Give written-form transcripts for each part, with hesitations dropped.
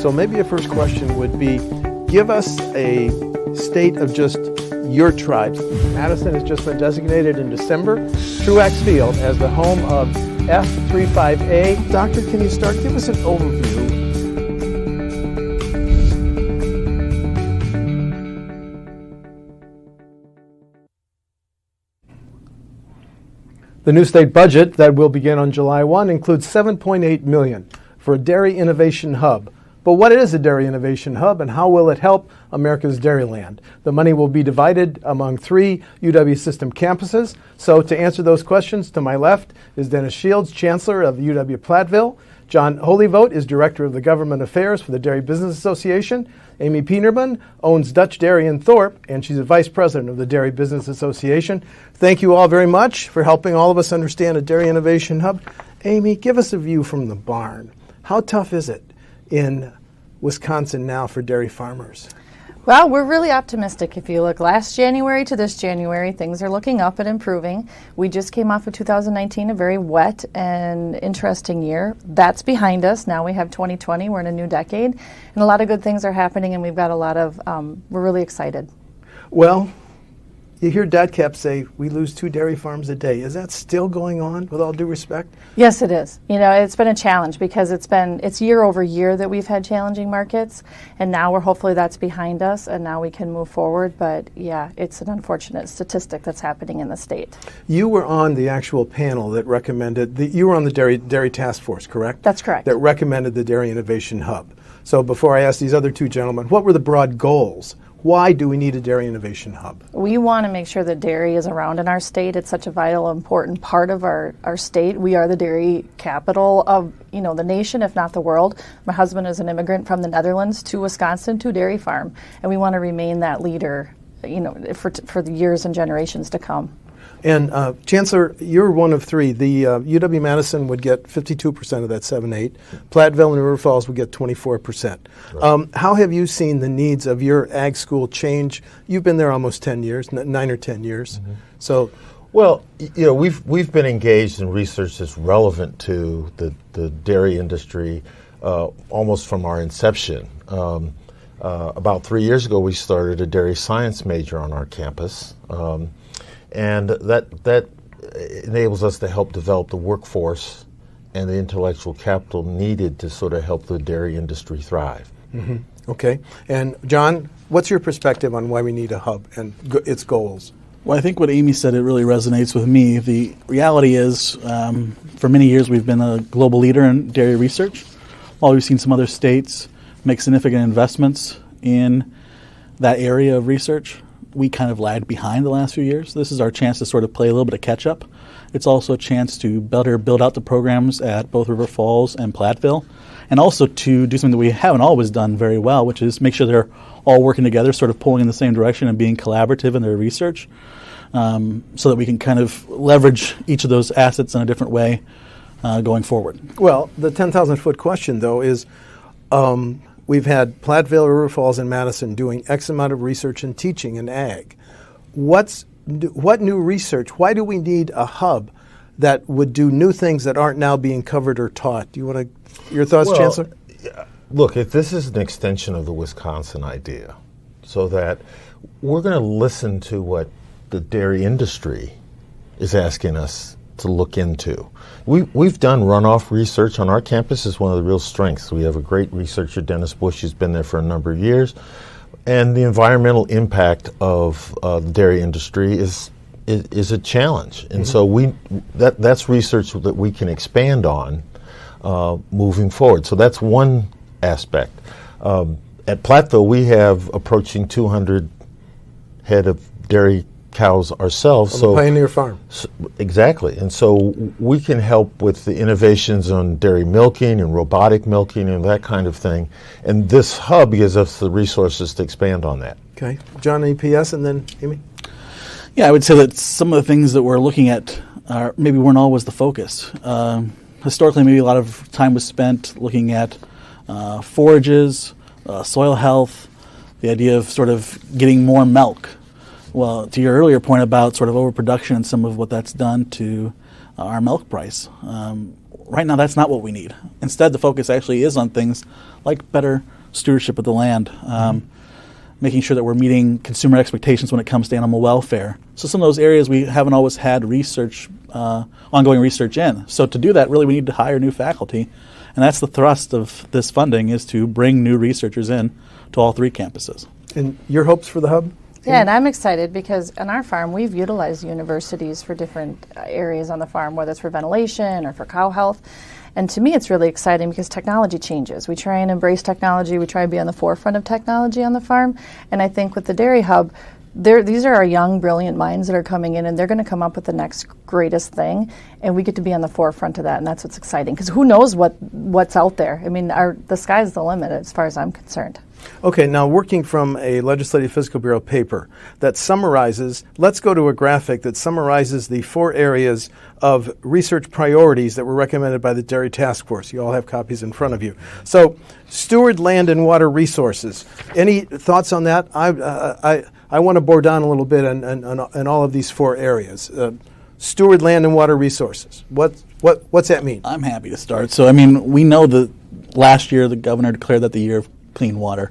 So maybe a first question would be, give us a state of just your tribes. Madison has just been designated in December, Truax Field, as the home of F35A. Doctor, can you start? Give us an overview. The new state budget that will begin on July 1 includes $7.8 million for a dairy innovation hub. But what is a dairy innovation hub and how will it help America's dairyland? The money will be divided among 3 UW system campuses. So to answer those questions, to my left is Dennis Shields, Chancellor of UW-Platteville. John Holevoet is Director of the Government Affairs for the Dairy Business Association. Amy Penterman owns Dutch Dairy in Thorp, and she's a Vice President of the Dairy Business Association. Thank you all very much for helping all of us understand a dairy innovation hub. Amy, give us a view from the barn. How tough is it in Wisconsin now for dairy farmers? Well, we're really optimistic. If you look last January to this January, things are looking up and improving. We just came off of 2019, a very wet and interesting year. That's behind us. Now we have 2020. We're in a new decade, and a lot of good things are happening, and we've got a lot of, we're really excited. Well, you hear DADCAP say we lose 2 dairy farms a day. Is that still going on, with all due respect? Yes, it is. You know, it's been a challenge because it's year over year that we've had challenging markets, and now hopefully that's behind us, and now we can move forward. But yeah, it's an unfortunate statistic that's happening in the state. You were on the actual panel that recommended, you were on the dairy task force, correct? That's correct. That recommended the Dairy Innovation Hub. So before I ask these other 2 gentlemen, what were the broad goals? Why do we need a Dairy Innovation Hub? We want to make sure that dairy is around in our state. It's such a vital, important part of our state. We are the dairy capital of the nation, if not the world. My husband is an immigrant from the Netherlands to Wisconsin to a dairy farm, and we want to remain that leader for the years and generations to come. And Chancellor, you're one of 3. The UW-Madison would get 52% of that 7-8. Platteville and River Falls would get 24%. Right. How have you seen the needs of your ag school change? You've been there almost 10 years, 9 or 10 years. Mm-hmm. So, well, we've been engaged in research that's relevant to the dairy industry almost from our inception. About 3 years ago, we started a dairy science major on our campus. And that enables us to help develop the workforce and the intellectual capital needed to sort of help the dairy industry thrive. Mm-hmm. Okay. And John, what's your perspective on why we need a hub and its goals? Well, I think what Amy said, it really resonates with me. The reality is, for many years we've been a global leader in dairy research. While we've seen some other states make significant investments in that area of research, we kind of lagged behind the last few years. This is our chance to sort of play a little bit of catch up. It's also a chance to better build out the programs at both River Falls and Platteville, and also to do something that we haven't always done very well, which is make sure they're all working together, sort of pulling in the same direction and being collaborative in their research, so that we can kind of leverage each of those assets in a different way going forward. Well, the 10,000-foot question, though, is we've had Platteville, River Falls, and Madison doing X amount of research and teaching in ag. What new research? Why do we need a hub that would do new things that aren't now being covered or taught? Do you want to, your thoughts, Chancellor? Look, if this is an extension of the Wisconsin idea, so that we're going to listen to what the dairy industry is asking us to look into. We've done runoff research on our campus. Is one of the real strengths. We have a great researcher, Dennis Bush, who's been there for a number of years. And the environmental impact of the dairy industry is a challenge. And so that's research that we can expand on moving forward. So that's one aspect. At Platteville, we have approaching 200 head of dairy cows ourselves. On the Pioneer Farm. Exactly. And so we can help with the innovations on dairy milking and robotic milking and that kind of thing. And this hub gives us the resources to expand on that. Okay. John, any PS, and then Amy? Yeah, I would say that some of the things that we're looking at maybe weren't always the focus. Historically, maybe a lot of time was spent looking at forages, soil health, the idea of sort of getting more milk. Well, to your earlier point about sort of overproduction and some of what that's done to our milk price, right now that's not what we need. Instead, the focus actually is on things like better stewardship of the land, making sure that we're meeting consumer expectations when it comes to animal welfare. So some of those areas we haven't always had research, ongoing research in. So to do that, really we need to hire new faculty. And that's the thrust of this funding, is to bring new researchers in to all 3 campuses. And your hopes for the hub? Yeah, and I'm excited because on our farm, we've utilized universities for different areas on the farm, whether it's for ventilation or for cow health. And to me, it's really exciting because technology changes. We try and embrace technology. We try and be on the forefront of technology on the farm. And I think with the Dairy Hub, these are our young, brilliant minds that are coming in, and they're going to come up with the next greatest thing. And we get to be on the forefront of that, and that's what's exciting. Because who knows what's out there? I mean, the sky's the limit as far as I'm concerned. Okay, now working from a Legislative Fiscal Bureau paper that summarizes, let's go to a graphic that summarizes the 4 areas of research priorities that were recommended by the Dairy Task Force. You all have copies in front of you. So, steward land and water resources. Any thoughts on that? I want to bore down a little bit on all of these 4 areas. Steward land and water resources. What's that mean? I'm happy to start. So, I mean, we know that last year the governor declared that the year of clean water.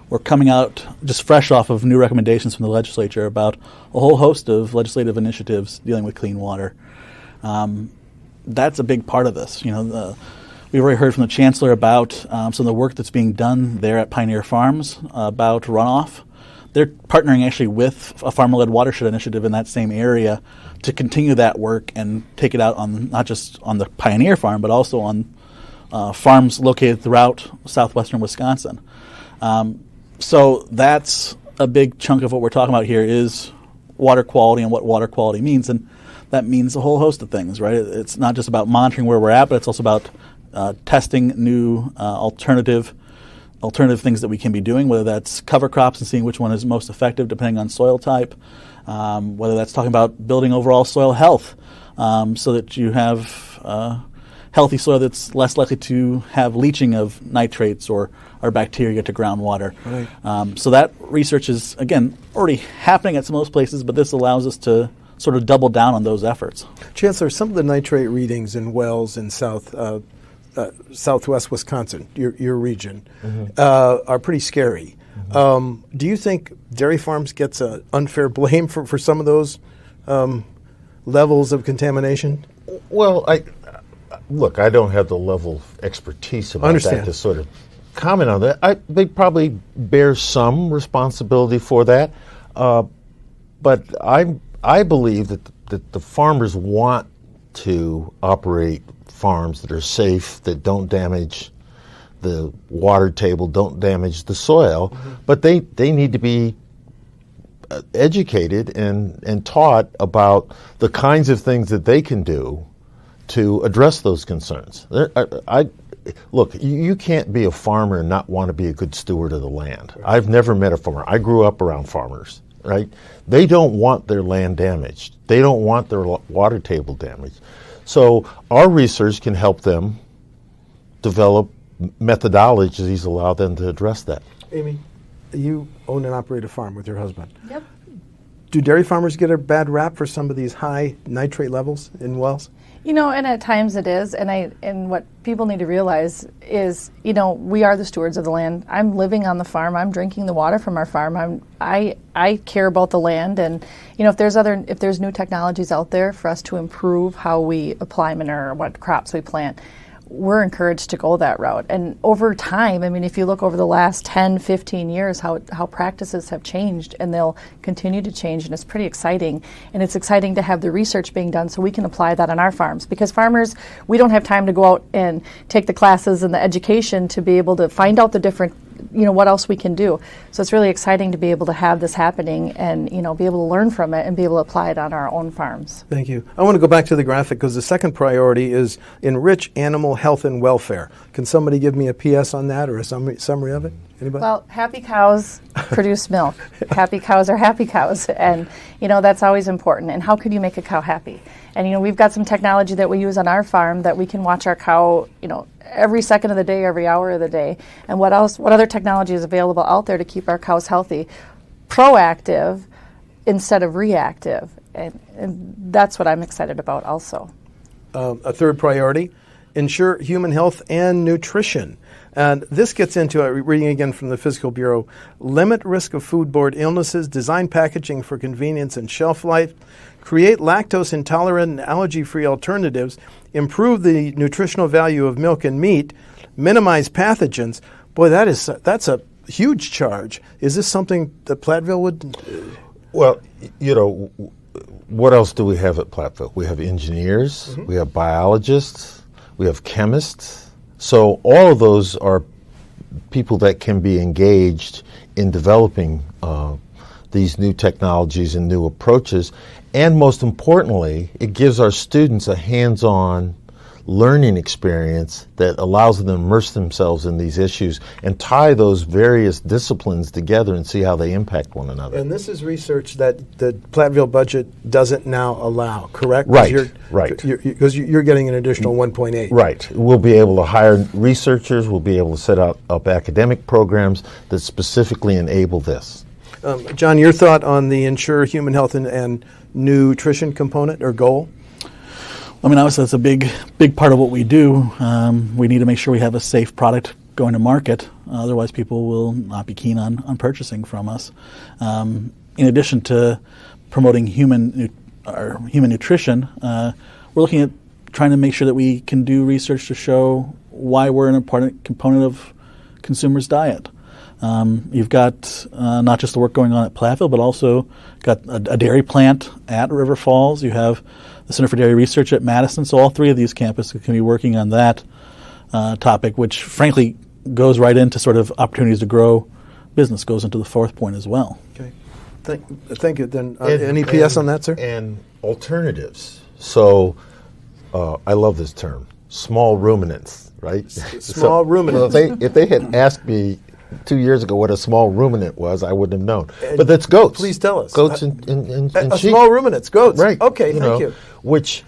We're coming out just fresh off of new recommendations from the legislature about a whole host of legislative initiatives dealing with clean water. That's a big part of this. You know, we've already heard from the chancellor about some of the work that's being done there at Pioneer Farms about runoff. They're partnering actually with a farmer-led watershed initiative in that same area to continue that work and take it out on not just on the Pioneer farm, but also on farms located throughout southwestern Wisconsin. So that's a big chunk of what we're talking about here is water quality and what water quality means. And that means a whole host of things, right? It's not just about monitoring where we're at, but it's also about testing new alternative things that we can be doing, whether that's cover crops and seeing which one is most effective depending on soil type, whether that's talking about building overall soil health so that you have healthy soil that's less likely to have leaching of nitrates or bacteria to groundwater. Right. So that research is, again, already happening at some of those places, but this allows us to sort of double down on those efforts. Chancellor, some of the nitrate readings in wells in southwest Wisconsin, your region, are pretty scary. Do you think dairy farms gets an unfair blame for some of those levels of contamination? Well, Look, I don't have the level of expertise about that to sort of comment on that. They probably bear some responsibility for that, but I believe that the farmers want to operate farms that are safe, that don't damage the water table, don't damage the soil, but they need to be educated and taught about the kinds of things that they can do to address those concerns. Look, you can't be a farmer and not want to be a good steward of the land. Right. I've never met a farmer. I grew up around farmers, right? They don't want their land damaged. They don't want their water table damaged. So our research can help them develop methodologies that allow them to address that. Amy, you own and operate a farm with your husband. Yep. Do dairy farmers get a bad rap for some of these high nitrate levels in wells? You know, and at times it is, and what people need to realize is, you know, we are the stewards of the land. I'm living on the farm. I'm drinking the water from our farm. I care about the land, and you know, if there's new technologies out there for us to improve how we apply manure or what crops we plant, we're encouraged to go that route. And over time, I mean, if you look over the last 10, 15 years, how practices have changed, and they'll continue to change, and it's pretty exciting. And it's exciting to have the research being done so we can apply that on our farms. Because farmers, we don't have time to go out and take the classes and the education to be able to find out the different, you know, what else we can do. So it's really exciting to be able to have this happening and, you know, be able to learn from it and be able to apply it on our own farms. Thank you. I want to go back to the graphic because the second priority is enrich animal health and welfare. Can somebody give me a PS on that or a summary of it? Anybody? Well, happy cows produce milk. Happy cows are happy cows. And, you know, that's always important. And how could you make a cow happy? And, you know, we've got some technology that we use on our farm that we can watch our cow, you know, every second of the day, every hour of the day. And what other technology is available out there to keep our cows healthy? Proactive instead of reactive. And that's what I'm excited about also. A third priority, ensure human health and nutrition. And this gets into, reading again from the Fiscal Bureau, limit risk of foodborne illnesses, design packaging for convenience and shelf life, create lactose intolerant and allergy-free alternatives, improve the nutritional value of milk and meat, minimize pathogens. Boy, that's a huge charge. Is this something that Platteville would? Well, what else do we have at Platteville? We have engineers, we have biologists, we have chemists. So all of those are people that can be engaged in developing these new technologies and new approaches. And most importantly, it gives our students a hands-on learning experience that allows them to immerse themselves in these issues and tie those various disciplines together and see how they impact one another. And this is research that the Platteville budget doesn't now allow, correct? Right, right. Because you're getting an additional 1.8. Right. We'll be able to hire researchers. We'll be able to set up academic programs that specifically enable this. John, your thought on the ensure human health and nutrition component or goal? I mean, obviously that's a big part of what we do. We need to make sure we have a safe product going to market. Otherwise, people will not be keen on purchasing from us. In addition to promoting human nutrition, we're looking at trying to make sure that we can do research to show why we're an important component of consumers' diet. You've got not just the work going on at Platteville, but also got a dairy plant at River Falls. You have the Center for Dairy Research at Madison. So all three of these campuses can be working on that topic, which frankly goes right into sort of opportunities to grow business, goes into the fourth point as well. Okay. Thank you. Then any PS on that, sir? And alternatives. So I love this term, small ruminants, right? Small ruminants. If they had asked me 2 years ago what a small ruminant was, I wouldn't have known. But that's goats. Please tell us. Goats and sheep. Small ruminants, goats. Right. Okay, thank you. Which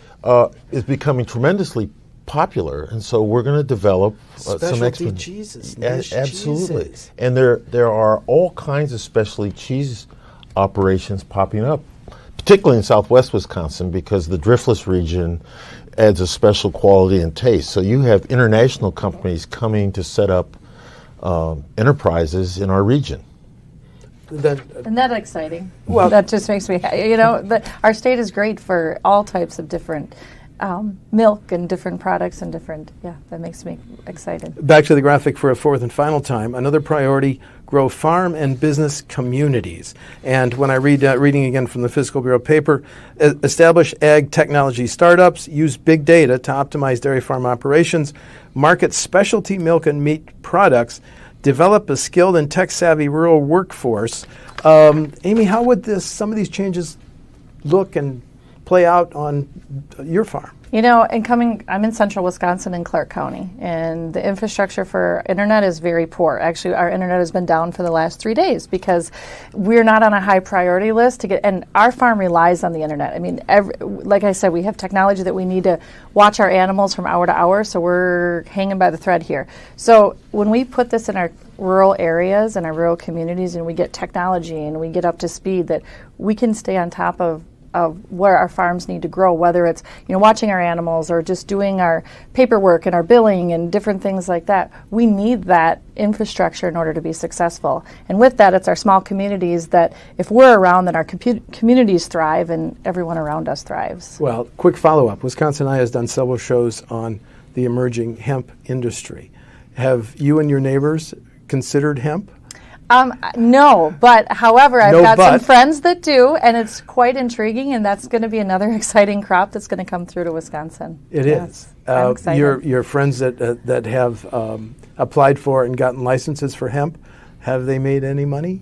is becoming tremendously popular, and so we're going to develop specialty cheeses. Absolutely. Cheeses. And there are all kinds of specialty cheese operations popping up, particularly in southwest Wisconsin, because the driftless region adds a special quality and taste. So you have international companies coming to set up enterprises in our region. Isn't that exciting? Well, that just makes me, our state is great for all types of different milk and different products and that makes me excited. Back to the graphic for a fourth and final time. Another priority, grow farm and business communities. And when I reading again from the Fiscal Bureau paper, establish ag technology startups, use big data to optimize dairy farm operations, market specialty milk and meat products, develop a skilled and tech-savvy rural workforce. Amy, how would some of these changes look and play out on your farm? I'm in central Wisconsin in Clark County, and the infrastructure for internet is very poor. Actually, our internet has been down for the last 3 days because we're not on a high priority list to get, and our farm relies on the internet. I mean, like I said, we have technology that we need to watch our animals from hour to hour, so we're hanging by the thread here. So when we put this in our rural areas and our rural communities and we get technology and we get up to speed, that we can stay on top of where our farms need to grow, whether it's watching our animals or just doing our paperwork and our billing and different things like that. We need that infrastructure in order to be successful. And with that, it's our small communities that if we're around, then our communities thrive and everyone around us thrives. Well, quick follow-up. WisconsinEye has done several shows on the emerging hemp industry. Have you and your neighbors considered hemp? No, but however, I've got some friends that do, and it's quite intriguing, and that's going to be another exciting crop that's going to come through to Wisconsin. It is. I'm excited. Your friends that have applied for and gotten licenses for hemp, have they made any money?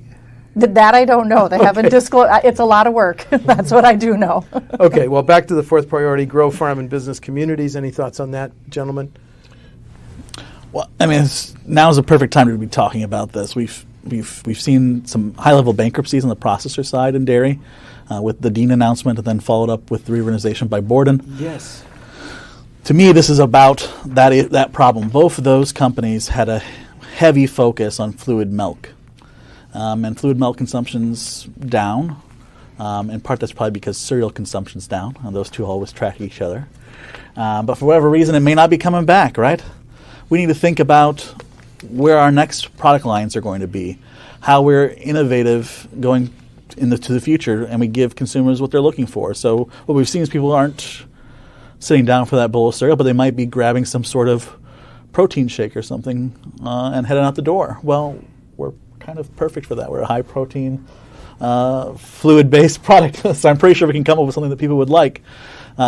That I don't know. They haven't disclosed. It's a lot of work. That's what I do know. Okay, well, back to the fourth priority, grow farm and business communities. Any thoughts on that, gentlemen? Well, I mean, now is a perfect time to be talking about this. We've seen some high-level bankruptcies on the processor side in dairy, with the Dean announcement, and then followed up with the reorganization by Borden. Yes. To me, this is about that problem. Both of those companies had a heavy focus on fluid milk, and fluid milk consumption's down. In part, that's probably because cereal consumption's down, and those two always track each other. But for whatever reason, it may not be coming back, right? We need to think about where our next product lines are going to be, how we're innovative going to the future, and we give consumers what they're looking for. So what we've seen is people aren't sitting down for that bowl of cereal, but they might be grabbing some sort of protein shake or something and heading out the door. Well, we're kind of perfect for that. We're a high-protein, fluid-based product, so I'm pretty sure we can come up with something that people would like.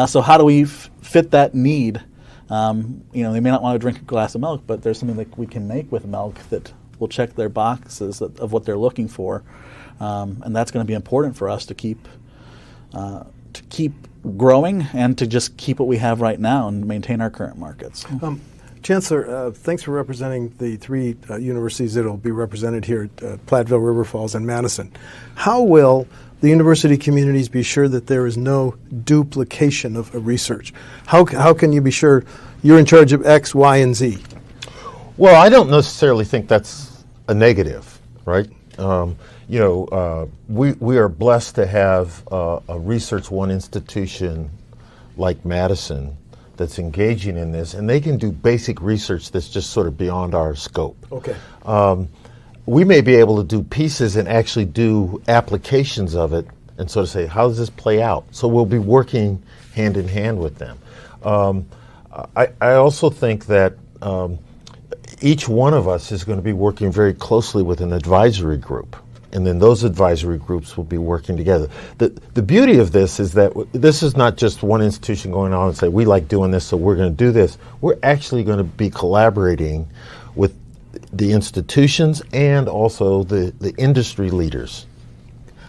So how do we fit that need? They may not want to drink a glass of milk, but there's something that we can make with milk that will check their boxes of what they're looking for, and that's going to be important for us to keep growing and to just keep what we have right now and maintain our current markets. Chancellor, thanks for representing the three universities that will be represented here at Platteville, River Falls, and Madison. How will the university communities be sure that there is no duplication of research? How can you be sure you're in charge of X, Y, and Z? Well, I don't necessarily think that's a negative, right? We are blessed to have a Research One institution like Madison that's engaging in this, and they can do basic research that's just sort of beyond our scope. Okay. We may be able to do pieces and actually do applications of it and sort of say, how does this play out? So we'll be working hand in hand with them. I also think that each one of us is going to be working very closely with an advisory group, and then those advisory groups will be working together. The beauty of this is that this is not just one institution going on and say, we like doing this, so we're going to do this. We're actually going to be collaborating with the institutions and also the industry leaders.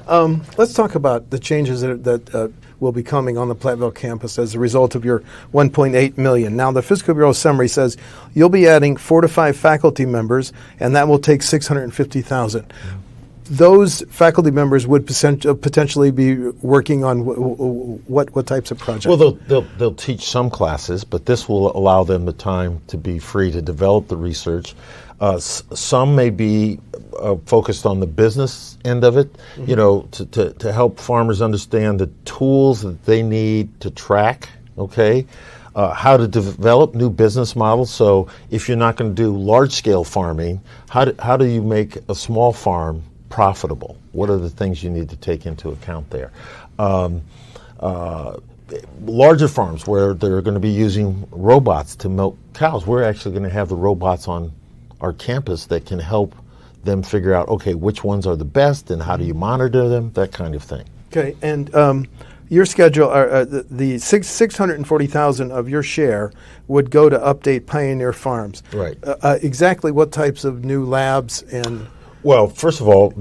Let's talk about the changes that will be coming on the Platteville campus as a result of your $1.8 million. Now, the Fiscal Bureau summary says you'll be adding 4 to 5 faculty members, and that will take $650,000. Those faculty members would potentially be working on what types of projects? Well, they'll teach some classes, but this will allow them the time to be free to develop the research. Some may be focused on the business end of it, to help farmers understand the tools that they need to track, how to develop new business models. So if you're not going to do large-scale farming, how do you make a small farm profitable? What are the things you need to take into account there? Larger farms where they're going to be using robots to milk cows, we're actually going to have the robots on our campus that can help them figure out, which ones are the best and how do you monitor them, that kind of thing. Okay, and your schedule, the $640,000 of your share would go to update Pioneer Farms. Right. Exactly what types of new labs and... Well, first of all,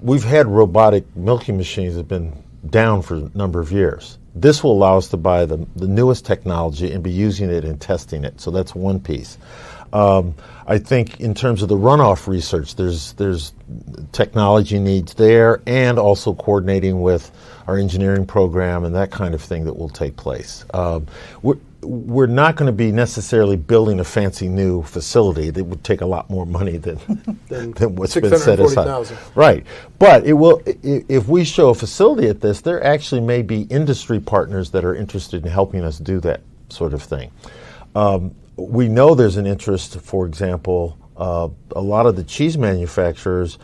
we've had robotic milking machines that have been down for a number of years. This will allow us to buy the newest technology and be using it and testing it. So that's one piece. I think in terms of the runoff research, there's technology needs there, and also coordinating with our engineering program and that kind of thing that will take place. We're not going to be necessarily building a fancy new facility that would take a lot more money than what's been set aside. Right. But it will. If we show a facility at this, there actually may be industry partners that are interested in helping us do that sort of thing. We know there's an interest, for example, a lot of the cheese manufacturers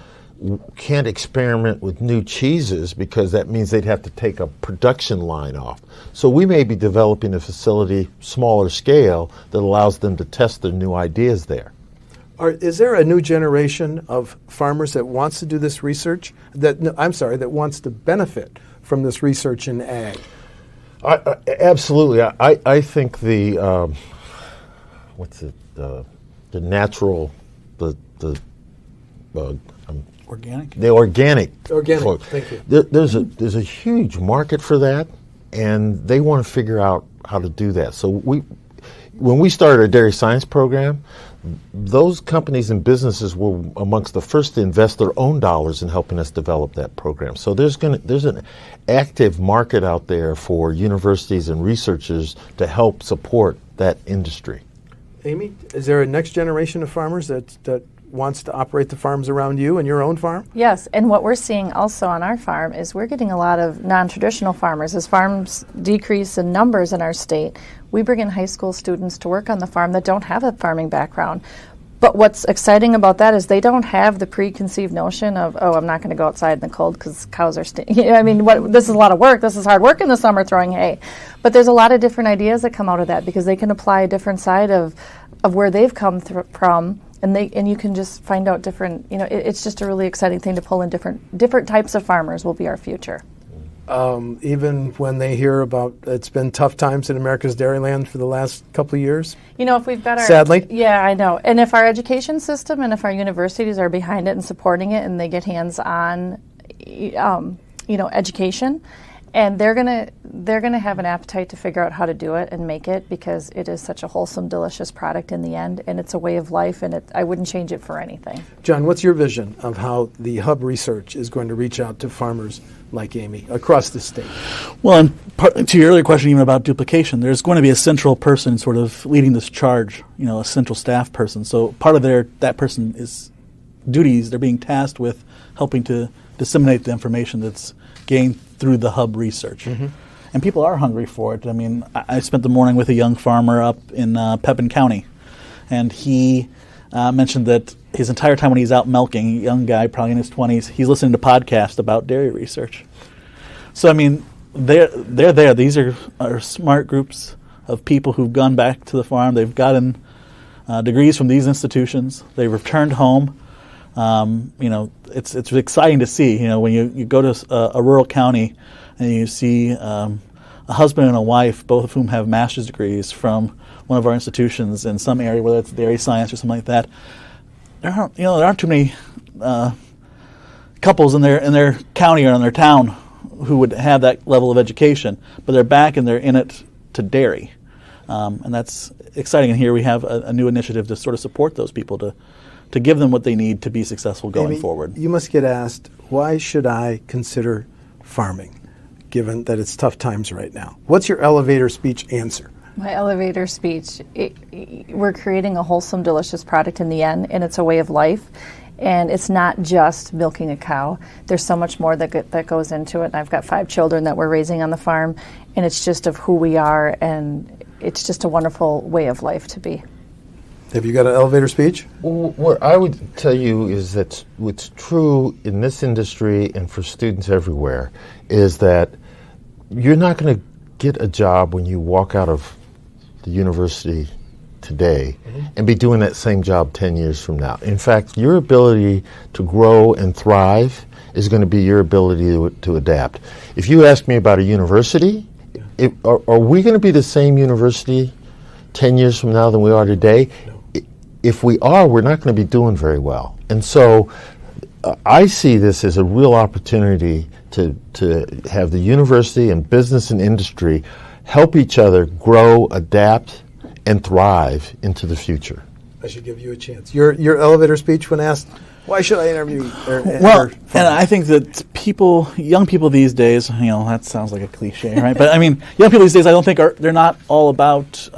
can't experiment with new cheeses because that means they'd have to take a production line off. So we may be developing a facility, smaller scale, that allows them to test their new ideas there. Is there a new generation of farmers that wants to do this research, that wants to benefit from this research in ag? Absolutely. I think the natural, Organic? The organic. Thank you. There's a huge market for that, and they want to figure out how to do that. So when we started our dairy science program, those companies and businesses were amongst the first to invest their own dollars in helping us develop that program. So there's an active market out there for universities and researchers to help support that industry. Amy, is there a next generation of farmers that wants to operate the farms around you and your own farm? Yes, and what we're seeing also on our farm is we're getting a lot of non-traditional farmers. As farms decrease in numbers in our state, we bring in high school students to work on the farm that don't have a farming background. But what's exciting about that is they don't have the preconceived notion of, oh, I'm not going to go outside in the cold because cows are I mean, this is a lot of work. This is hard work in the summer throwing hay. But there's a lot of different ideas that come out of that because they can apply a different side of where they've come from, and you can just find out different. It's just a really exciting thing to pull in different types of farmers will be our future. Even when they hear about it's been tough times in America's Dairyland for the last couple of years? If we've got our... Sadly? Yeah, I know. And if our education system and if our universities are behind it and supporting it and they get hands-on, education, and they're gonna have an appetite to figure out how to do it and make it because it is such a wholesome, delicious product in the end, and it's a way of life, and I wouldn't change it for anything. John, what's your vision of how the Hub research is going to reach out to farmers like Amy across the state? Well, and to your earlier question even about duplication, there's going to be a central person sort of leading this charge, a central staff person. So part of that person's duties, they're being tasked with helping to disseminate the information that's gained through the Hub research. Mm-hmm. And people are hungry for it. I mean, I spent the morning with a young farmer up in Pepin County, and he mentioned that his entire time when he's out milking, a young guy, probably in his 20s, he's listening to podcasts about dairy research. So, I mean, they're there. These are smart groups of people who've gone back to the farm. They've gotten degrees from these institutions. They've returned home. It's exciting to see, when you go to a rural county and you see a husband and a wife, both of whom have master's degrees from one of our institutions in some area, whether it's dairy science or something like that. There aren't too many couples in their county or in their town who would have that level of education, but they're back and they're in it to dairy. And that's exciting. And here we have a new initiative to sort of support those people to give them what they need to be successful going Amy, forward. You must get asked, why should I consider farming, given that it's tough times right now? What's your elevator speech answer? My elevator speech, we're creating a wholesome, delicious product in the end, and it's a way of life. And it's not just milking a cow. There's so much more that goes into it. And I've got 5 children that we're raising on the farm, and it's just of who we are, and it's just a wonderful way of life to be. Have you got an elevator speech? Well, what I would tell you is that what's true in this industry and for students everywhere is that you're not going to get a job when you walk out of the university today and be doing that same job 10 years from now. In fact, your ability to grow and thrive is going to be your ability to adapt. If you ask me about a university, are we going to be the same university 10 years from now than we are today? No. If we are, we're not going to be doing very well. And so I see this as a real opportunity to have the university and business and industry help each other grow, adapt, and thrive into the future. I should give you a chance. Your elevator speech when asked, why should I interview? Well, and I think that young people these days, that sounds like a cliche, right? But I mean, young people these days, I don't think they're not all about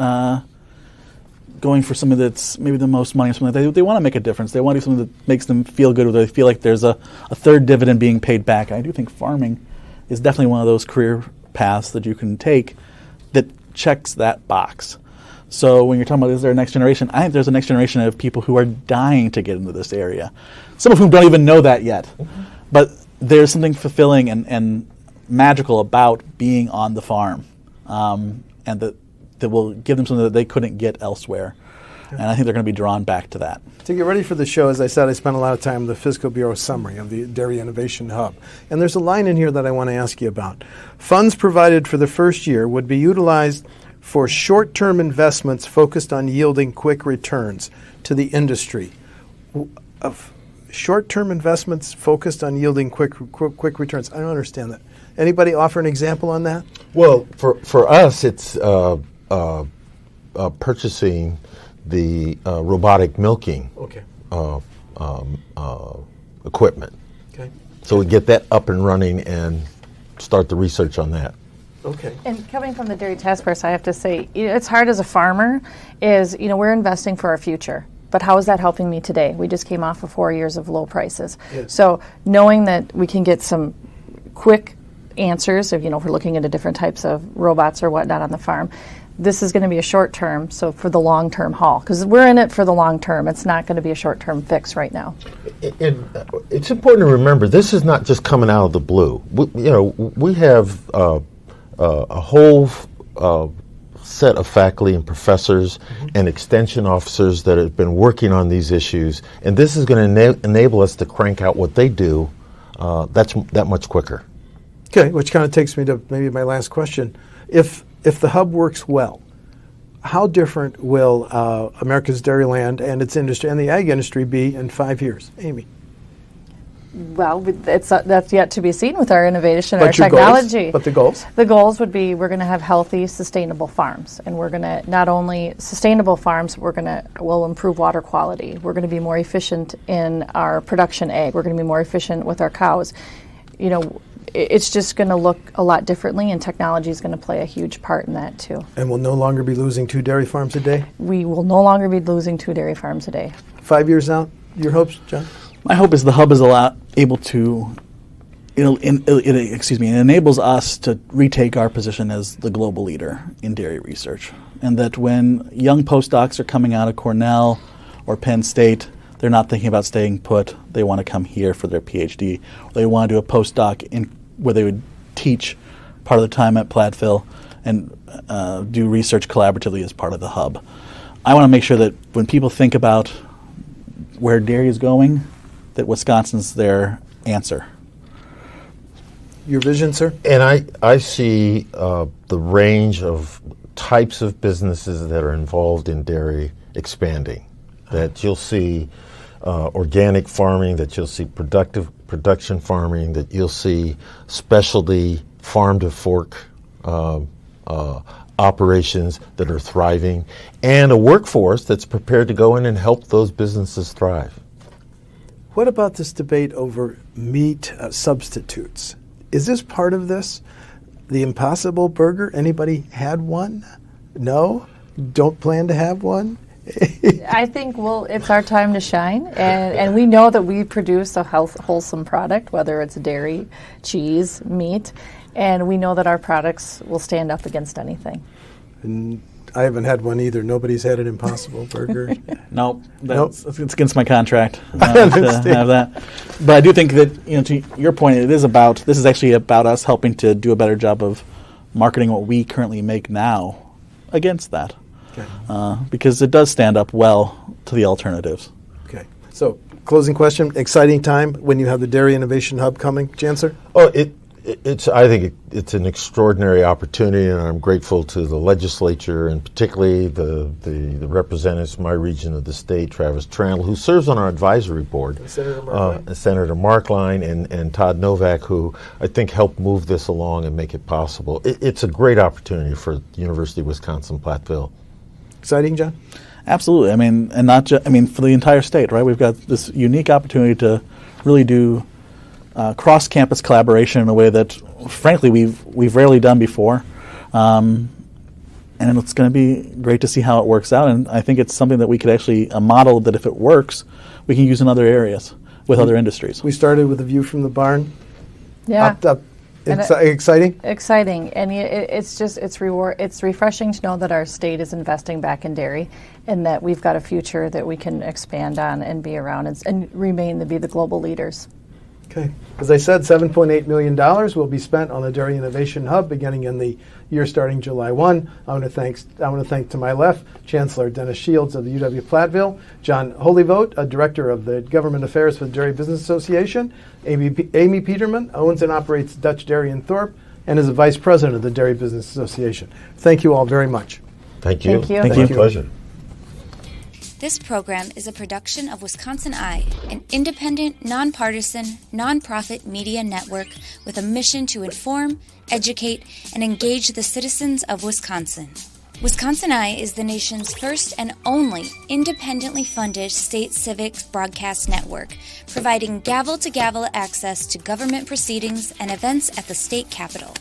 going for something that's maybe the most money or something like that. They want to make a difference. They want to do something that makes them feel good, or they feel like there's a third dividend being paid back. And I do think farming is definitely one of those career paths that you can take that checks that box. So when you're talking about is there a next generation, I think there's a next generation of people who are dying to get into this area. Some of whom don't even know that yet. Mm-hmm. But there's something fulfilling and magical about being on the farm, and that will give them something that they couldn't get elsewhere. Yeah. And I think they're going to be drawn back to that. To get ready for the show, as I said, I spent a lot of time in the Fiscal Bureau summary of the Dairy Innovation Hub. And there's a line in here that I want to ask you about. Funds provided for the first year would be utilized for short-term investments focused on yielding quick returns to the industry. Of short-term investments focused on yielding quick returns. I don't understand that. Anybody offer an example on that? Well, for us, it's purchasing the robotic milking equipment. Okay. So we get that up and running and start the research on that. Okay. And coming from the Dairy Task Force, I have to say, it's hard as a farmer, we're investing for our future. but how is that helping me today? We just came off of 4 years of low prices. Yes. So knowing that we can get some quick answers, if we're looking into different types of robots or whatnot on the farm, this is going to be a short term, so for the long term haul, because we're in it for the long term. It's not going to be a short term fix right now. It's important to remember this is not just coming out of the blue. We have a whole set of faculty and professors and extension officers that have been working on these issues, and this is going to enable us to crank out what they do that much quicker. Okay, which kind of takes me to maybe my last question. If the hub works well, how different will America's Dairyland and its industry and the ag industry be in 5 years? Amy? Well, that's yet to be seen with our innovation, But our your technology. Goals? But the goals? The goals would be we're going to have healthy, sustainable farms, and we're going to not only sustainable farms. We'll improve water quality. We're going to be more efficient in our production ag. We're going to be more efficient with our cows. It's just going to look a lot differently, and technology is going to play a huge part in that too. And we'll no longer be losing 2 dairy farms a day? We will no longer be losing 2 dairy farms a day. 5 years out, your hopes, John? My hope is the hub is able to, it enables us to retake our position as the global leader in dairy research, and that when young postdocs are coming out of Cornell or Penn State, they're not thinking about staying put. They want to come here for their PhD. They want to do a postdoc where they would teach part of the time at Platteville and do research collaboratively as part of the hub. I want to make sure that when people think about where dairy is going, that Wisconsin's their answer. Your vision, sir? And I see the range of types of businesses that are involved in dairy expanding. That you'll see organic farming, that you'll see production farming, that you'll see specialty farm-to-fork operations that are thriving, and a workforce that's prepared to go in and help those businesses thrive. What about this debate over meat substitutes? Is this part of this? The Impossible Burger, anybody had one? No? Don't plan to have one? I think it's our time to shine, and we know that we produce a wholesome product, whether it's dairy, cheese, meat, and we know that our products will stand up against anything. And I haven't had one either. Nobody's had an Impossible Burger. Nope. It's against my contract I to understand. have that. But I do think that, to your point, this is actually about us helping to do a better job of marketing what we currently make now against that. Okay. Because it does stand up well to the alternatives. Okay. So, closing question. Exciting time when you have the Dairy Innovation Hub coming, Chancellor? Oh, I think it's an extraordinary opportunity, and I'm grateful to the legislature and particularly the representatives from my region of the state, Travis Trandle, who serves on our advisory board, Senator Markline, and Todd Novak, who I think helped move this along and make it possible. It's a great opportunity for the University of Wisconsin-Platteville. Exciting, John? Absolutely. And not just for the entire state, right? We've got this unique opportunity to really do cross-campus collaboration in a way that, frankly, we've rarely done before, and it's going to be great to see how it works out. And I think it's something that we could actually model that if it works, we can use in other areas with other industries. We started with a view from the barn. Yeah. Up. Exciting? Exciting, and it's refreshing to know that our state is investing back in dairy, and that we've got a future that we can expand on and be around and remain to be the global leaders. Okay. As I said, $7.8 million will be spent on the Dairy Innovation Hub beginning in the year starting July 1. I want to thank to my left Chancellor Dennis Shields of the UW-Platteville, John Holevoet, Director of the Government Affairs for the Dairy Business Association, Amy Penterman, owns and operates Dutch Dairy in Thorp, and is a Vice President of the Dairy Business Association. Thank you all very much. Thank you. Thank you. Thank you. Pleasure. This program is a production of WisconsinEye, an independent, nonpartisan, nonprofit media network with a mission to inform, educate, and engage the citizens of Wisconsin. WisconsinEye is the nation's first and only independently funded state civic broadcast network, providing gavel-to-gavel access to government proceedings and events at the state capitol.